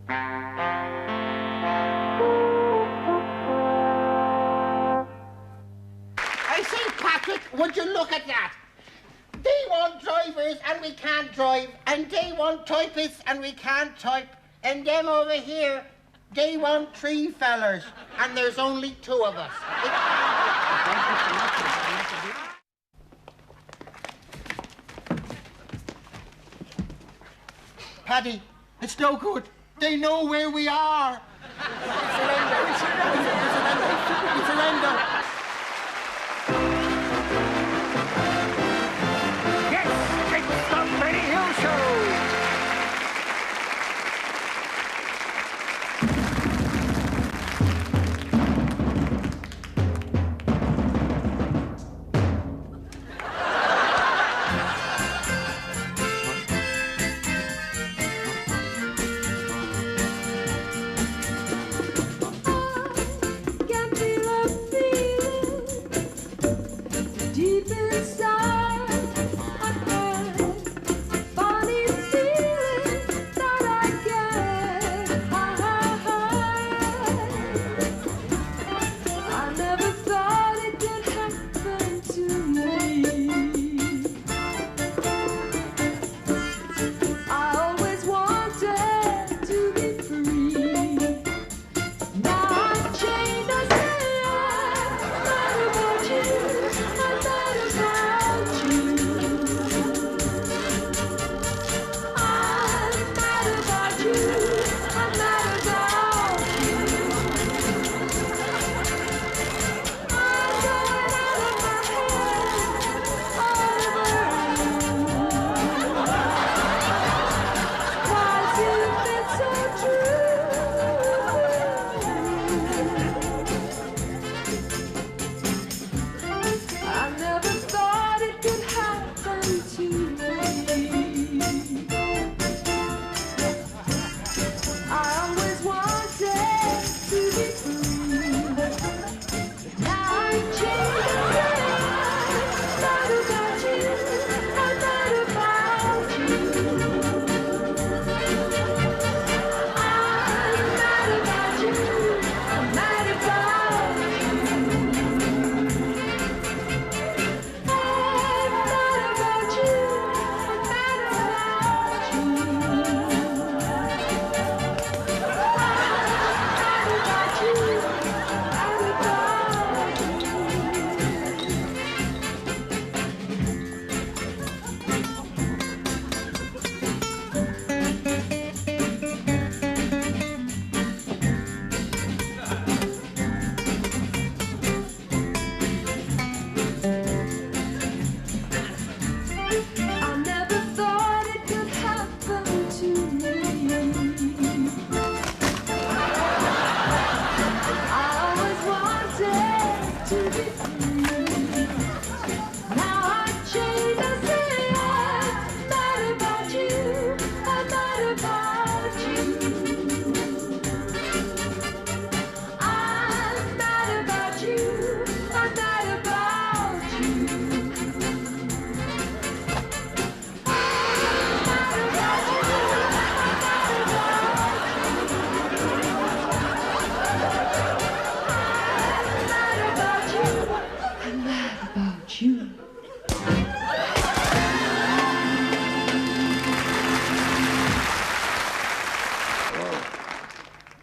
I say, Patrick, would you look at that? They want drivers and we can't drive, and they want typists and we can't type, and them over here, they want 3 fellers, and there's only 2 of us. Paddy, it's no good. They know where we are. Surrender. Surrender. Yes, it's the Benny Hill Show.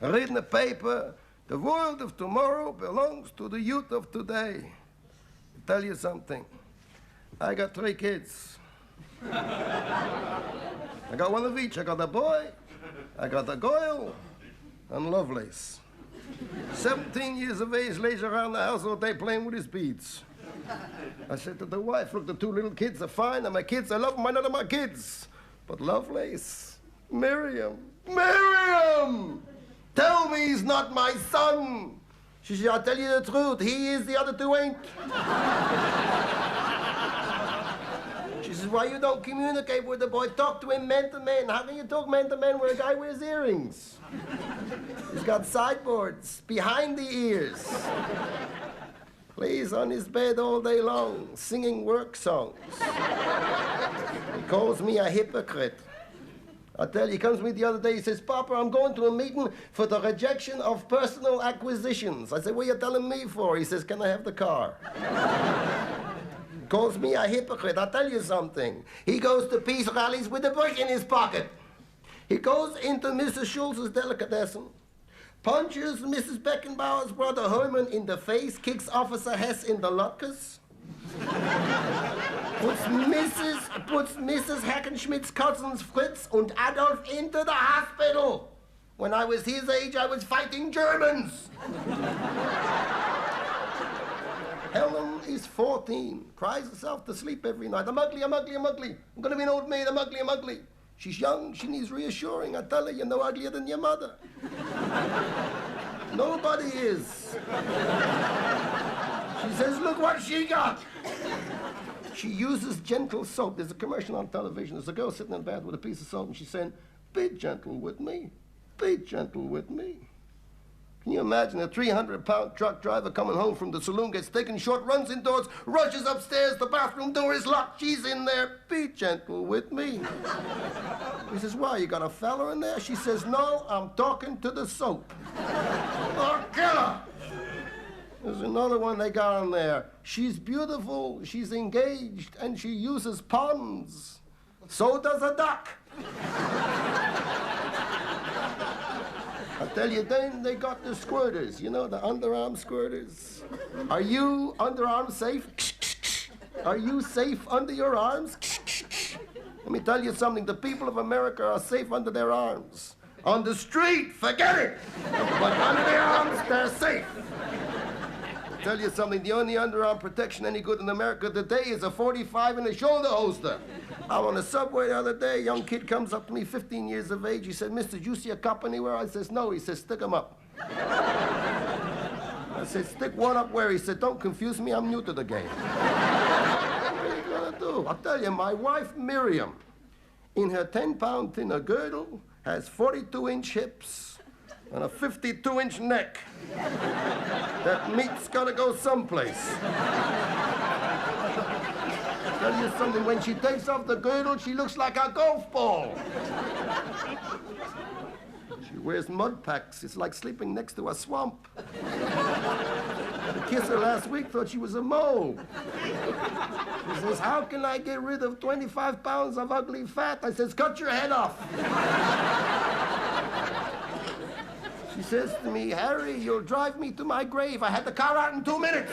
I read in the paper, the world of tomorrow belongs to the youth of today. I'll tell you something. I got 3 kids. I got one of each. I got a boy, I got a girl, and Lovelace. 17 years of age, lays around the house all day playing with his beads. I said to the wife, look, the 2 little kids are fine, and my kids, I love them, I know they're my kids. But Lovelace, Miriam, tell me he's not my son. She said, I'll tell you the truth, he is, the other 2 ain't. She says, why you don't communicate with the boy? Talk to him man to man. How can you talk man to man when a guy wears earrings? He's got sideboards behind the ears. Lays on his bed all day long, singing work songs. He calls me a hypocrite. I tell you, he comes to me the other day, he says, Papa, I'm going to a meeting for the rejection of personal acquisitions. I said, what are you telling me for? He says, can I have the car? Calls me a hypocrite. I'll tell you something. He goes to peace rallies with a brick in his pocket. He goes into Mrs. Schultz's delicatessen, punches Mrs. Beckenbauer's brother Herman in the face, kicks Officer Hess in the lutkes, puts Mrs. Hackenschmidt's cousins Fritz and Adolf into the hospital. When I was his age, I was fighting Germans. Helen is 14, cries herself to sleep every night. I'm ugly, I'm ugly, I'm ugly. I'm gonna be an old maid, I'm ugly, I'm ugly. She's young, she needs reassuring. I tell her, you're no uglier than your mother. Nobody is. She says, look what she got. She uses gentle soap. There's a commercial on television. There's a girl sitting in bed with a piece of soap, and she's saying, be gentle with me. Be gentle with me. Can you imagine a 300-pound truck driver coming home from the saloon, gets taken short, runs indoors, rushes upstairs, the bathroom door is locked, she's in there. Be gentle with me. He says, why, you got a fella in there? She says, no, I'm talking to the soap. Oh, killer! There's another one they got on there. She's beautiful, she's engaged, and she uses ponds. So does a duck. I tell you, then they got the squirters, you know, the underarm squirters. Are you underarm safe? Are you safe under your arms? Let me tell you something, the people of America are safe under their arms. On the street, forget it! But under their arms, they're safe. I'll tell you something, the only underarm protection any good in America today is a 45 in a shoulder holster. I'm on the subway the other day, a young kid comes up to me, 15 years of age. He said, mister, did you see a cop anywhere? I says, no. He says, stick 'em up. I said, stick one up where? He said, don't confuse me, I'm new to the game. What are you gonna do? I'll tell you, my wife, Miriam, in her 10-pound thinner girdle, has 42-inch hips and a 52-inch neck. That meat's gotta go someplace. Tell you something, when she takes off the girdle, she looks like a golf ball. She wears mud packs. It's like sleeping next to a swamp. The kisser last week thought she was a mole. She says, how can I get rid of 25 pounds of ugly fat? I says, cut your head off. She says to me, Harry, you'll drive me to my grave. I had the car out in 2 minutes.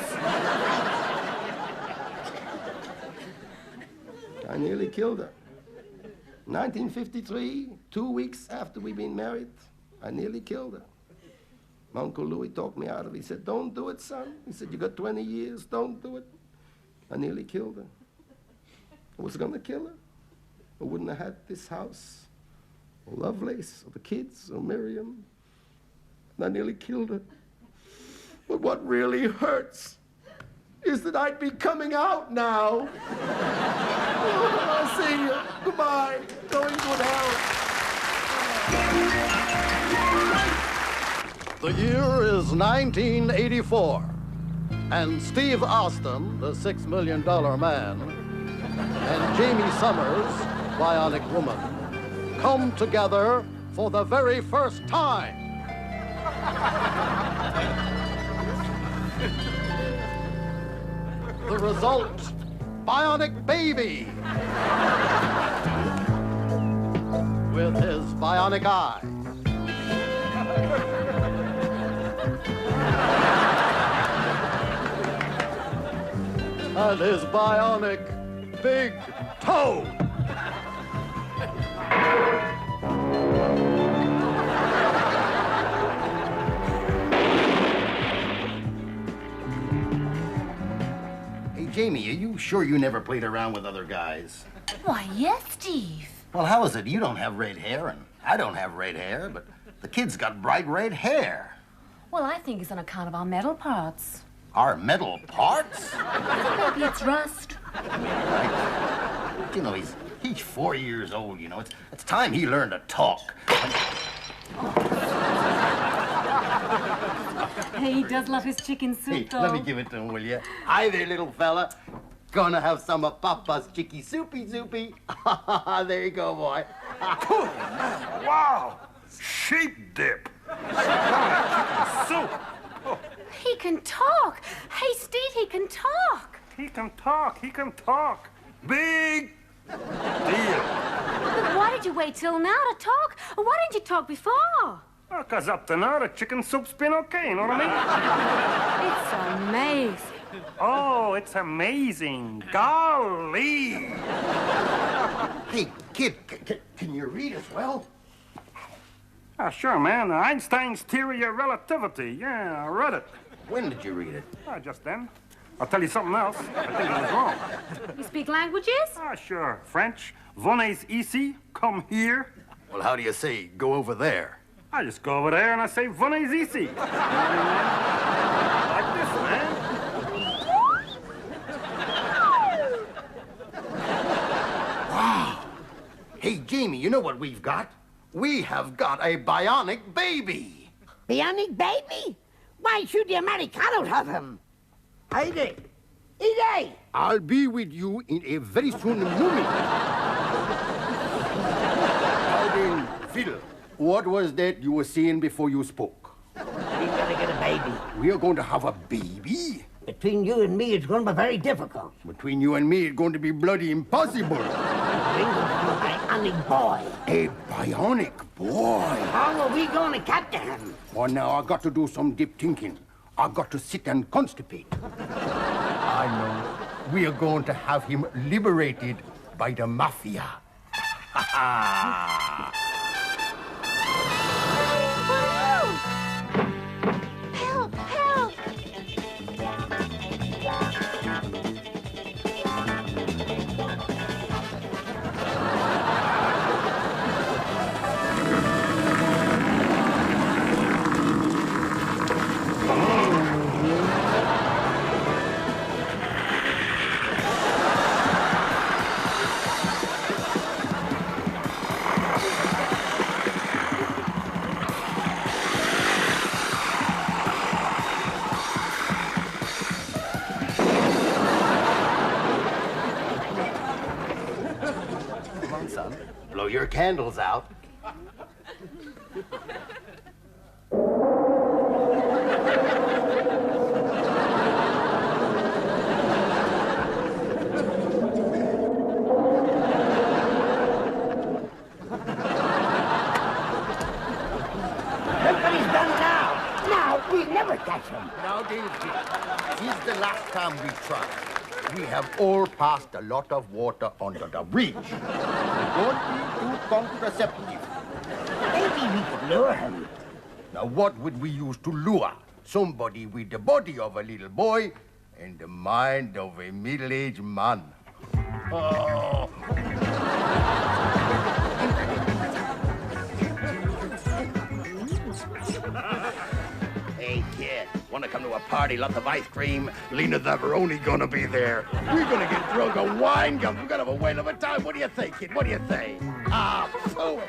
I nearly killed her. 1953, 2 weeks after we'd been married, I nearly killed her. My Uncle Louis talked me out of it. He said, don't do it, son. He said, you got 20 years, don't do it. I nearly killed her. I was gonna kill her. I wouldn't have had this house, or Lovelace, or the kids, or Miriam. And I nearly killed her. But what really hurts is that I'd be coming out now. I'll see you. Goodbye. Going good health. The year is 1984, and Steve Austin, the $6 million man, and Jamie Summers, Bionic Woman, come together for the very first time. The result, Bionic Baby, with his bionic eye. And his bionic big toe. Jamie, are you sure you never played around with other guys? Why, yes, Steve. Well, how is it you don't have red hair and I don't have red hair, but the kid's got bright red hair? Well, I think it's on account of our metal parts. Our metal parts? Maybe it's rust. Right. You know, he's 4 years old, you know. It's time he learned to talk. Hey, he does love his chicken soup, Hey, though. let me give it to him, will you? Hi there, little fella. Gonna have some of Papa's chicky soupy zoopy. There you go, boy. Wow! Sheep dip. Chicken soup. He can talk. Hey, Steve, he can talk. He can talk. He can talk. Big deal. But why did you wait till now to talk? Why didn't you talk before? Because up to now, the chicken soup's been okay, you know what I mean? It's amazing. Oh, it's amazing. Golly. Hey, kid, can you read as well? Ah, sure, man. Einstein's theory of relativity. Yeah, I read it. When did you read it? Ah, just then. I'll tell you something else. I think it was wrong. You speak languages? Ah, sure. French. Venez ici. Come here. Well, how do you say, go over there? I just go over there and I say, venez ici. Like this, man. Hey, Jamie, you know what we've got? We have got a bionic baby. Bionic baby? Why should the Americanos have him? Heidi! Edie! I'll be with you in a very soon moment. Now then, Phil, what was that you were saying before you spoke? He's gonna get a baby. We are going to have a baby? Between you and me, it's gonna be very difficult. Between you and me, it's going to be bloody impossible. Bring him to a bionic boy. A bionic boy. How are we gonna capture him? Well, now I got to do some deep thinking. I got to sit and constipate. I know. We are going to have him liberated by the mafia. Help! Help! Come on, son. Blow your candles out. Look what he's done now. Now, we'll never catch him. Now, David, this is the last time we try. We have all passed a lot of water under the bridge. Don't be too contraceptive. Maybe we could lure him. Now, what would we use to lure? Somebody with the body of a little boy and the mind of a middle-aged man. Oh. Hey, kid, want to come to a party, lots of ice cream? Lena Zavaroni gonna be there. We're gonna get drunk on wine gums. We're gonna have a whale of a time. What do you think, kid? What do you say? Ah, phooey.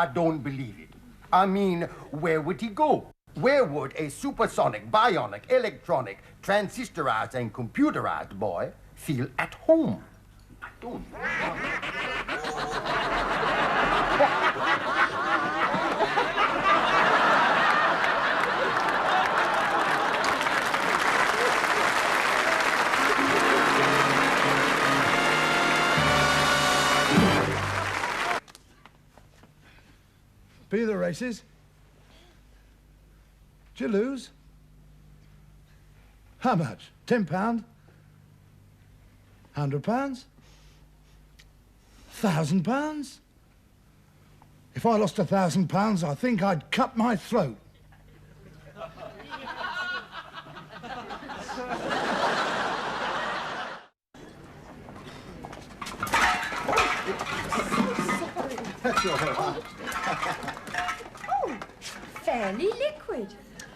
I don't believe it. I mean, where would he go? Where would a supersonic, bionic, electronic, transistorized, and computerized boy feel at home? I don't know. Be the races. Did you lose? How much? £10? £100? £1,000? If I lost £1,000, I think I'd cut my throat. That's all right. Oh, Fairly Liquid.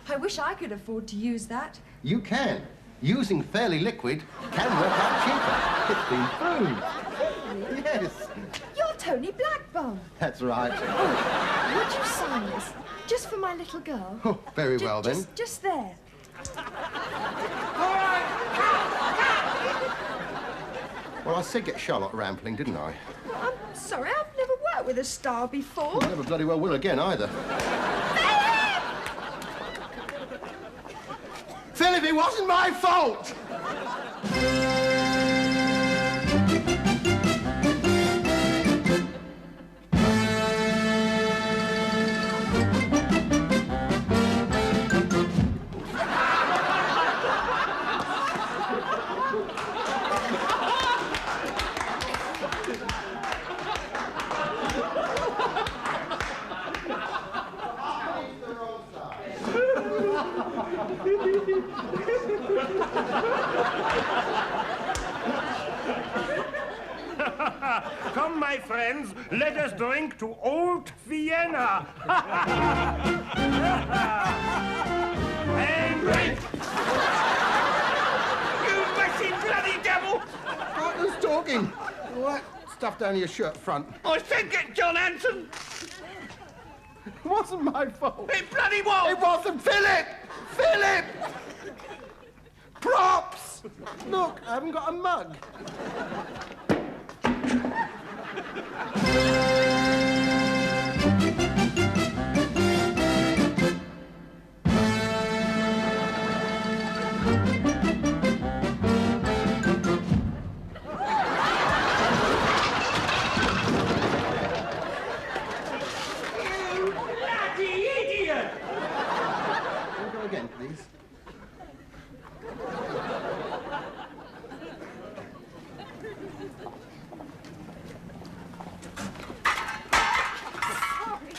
I wish I could afford to use that. You can. Using Fairly Liquid can work out cheaper. It's been proved. Yes. You're Tony Blackbone. That's right. Oh, would you sign this? Just for my little girl? Oh, very well, then. Just there. Well, I said get Charlotte Rampling, didn't I? I'm sorry, I've never worked with a star before. Never bloody well will again, either. Philip, it wasn't my fault! Come, my friends, let us drink to Old Vienna. And drink. You messy bloody devil! What was talking? What? Stuff down your shirt front. I said get John Hanson. It wasn't my fault. It bloody was. It wasn't Philip! Philip! Props! Look, I haven't got a mug. Again, please.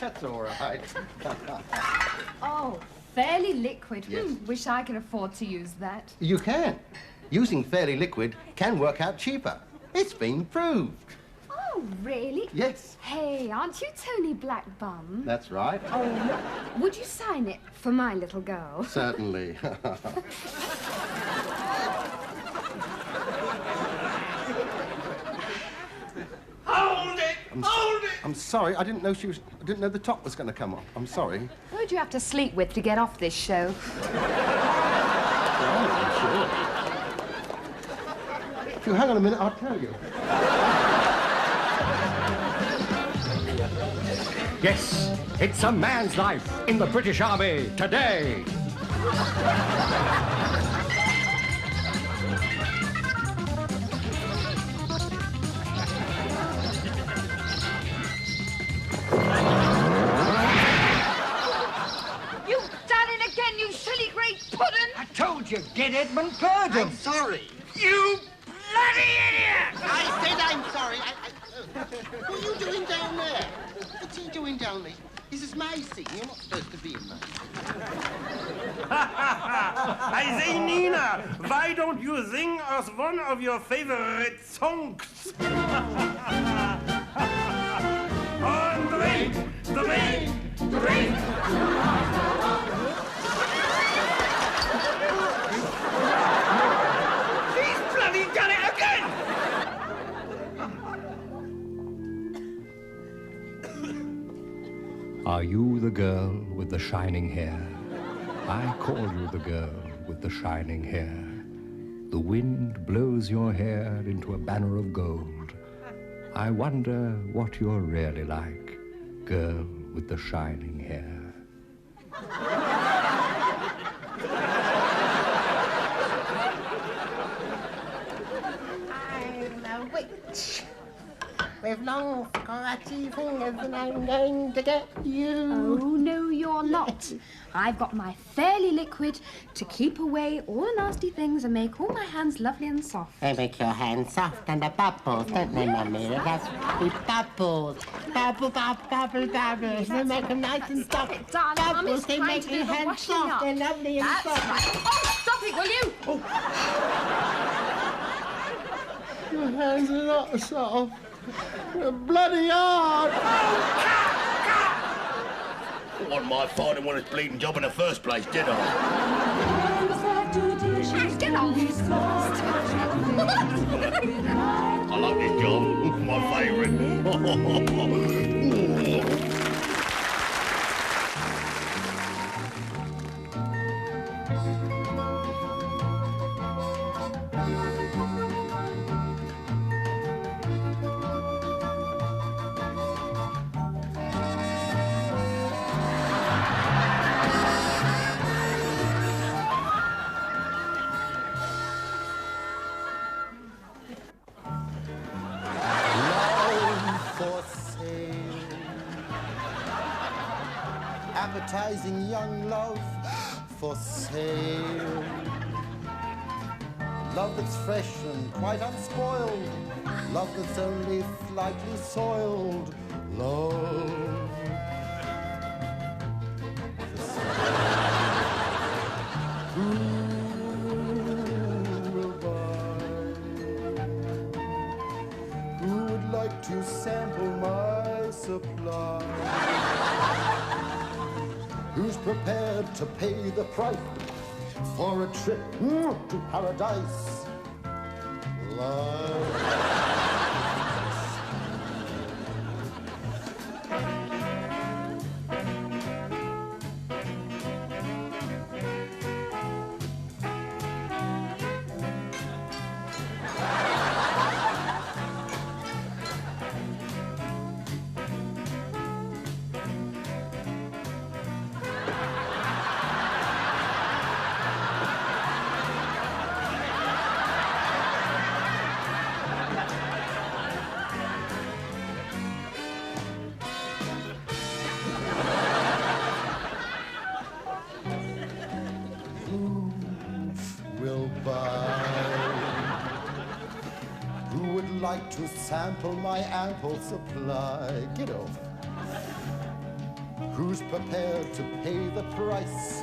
That's all right. Oh, Fairly Liquid. Yes. Wish I could afford to use that. You can. Using Fairly Liquid can work out cheaper. It's been proved. Oh, really? Yes. Hey, aren't you Tony Blackbum? That's right. Oh, would you sign it for my little girl? Certainly. Hold it! Hold it! I'm sorry, I didn't know the top was going to come off. I'm sorry. Who'd you have to sleep with to get off this show? I'm sure. If you hang on a minute, I'll tell you. Yes, it's a man's life in the British Army today. You've done it again, you silly great puddin'! I told you, get Edmund Purdom. I'm sorry. You bloody idiot! I said I'm sorry. What are you doing down there? What's he doing down there? This is my scene. You're not supposed to be in mine. I say, Nina, why don't you sing us one of your favorite songs? On drink, drink, drink. He's bloody done it again! Are you the girl with the shining hair? I call you the girl with the shining hair. The wind blows your hair into a banner of gold. I wonder what you're really like, girl with the shining hair. I'm a witch with long scratchy fingers, and I'm going to get you. Oh, no, you're not. I've got my Fairly Liquid to keep away all the nasty things and make all my hands lovely and soft. They make your hands soft and the bubbles, don't they, Mummy? That's the bubbles. Bubble, bubble, bubble, bubbles. They make them nice and soft. Darling, Mummy's Bubbles, they trying make to do your the hands washing soft up. and lovely and That's soft. right. Oh, stop it, will you? Your hands are not soft. They're bloody hard. It wasn't my fault it wasn't his bleeding job in the first place, did I? Get off. I like this job. My favourite. For sale. Appetizing young love for sale. Love that's fresh and quite unspoiled. Love that's only slightly soiled. Love. For sale. Who will buy? Who would like to sample my supply? Who's prepared to pay the price for a trip to paradise? Love. Will buy. Who would like to sample my ample supply? Get over. Who's prepared to pay the price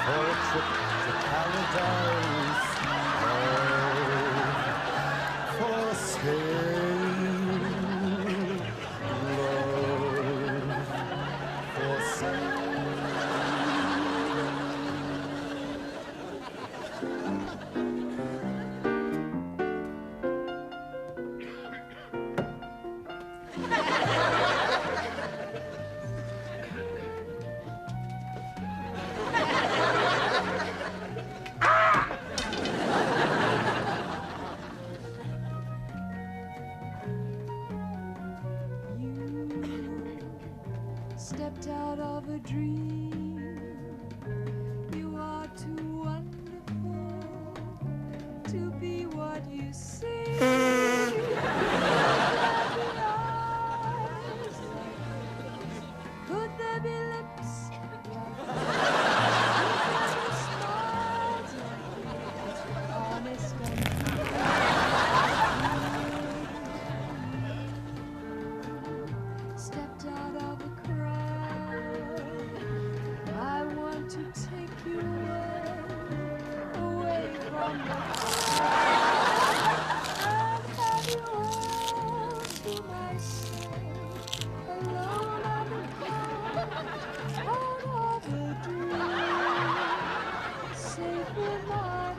for a trip to paradise? Oh, for sale. Love for sale. Stepped out of a dream. You are too wonderful to be what you seem. Could there be lips? Honest stepped out of a crowd. I want to take you away from the crowd and have you all to myself, alone on the couch, out of a dream, safe with my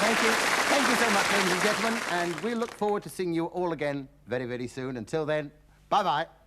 Thank you. Thank you so much, ladies and gentlemen, and we look forward to seeing you all again very, very soon. Until then, bye-bye.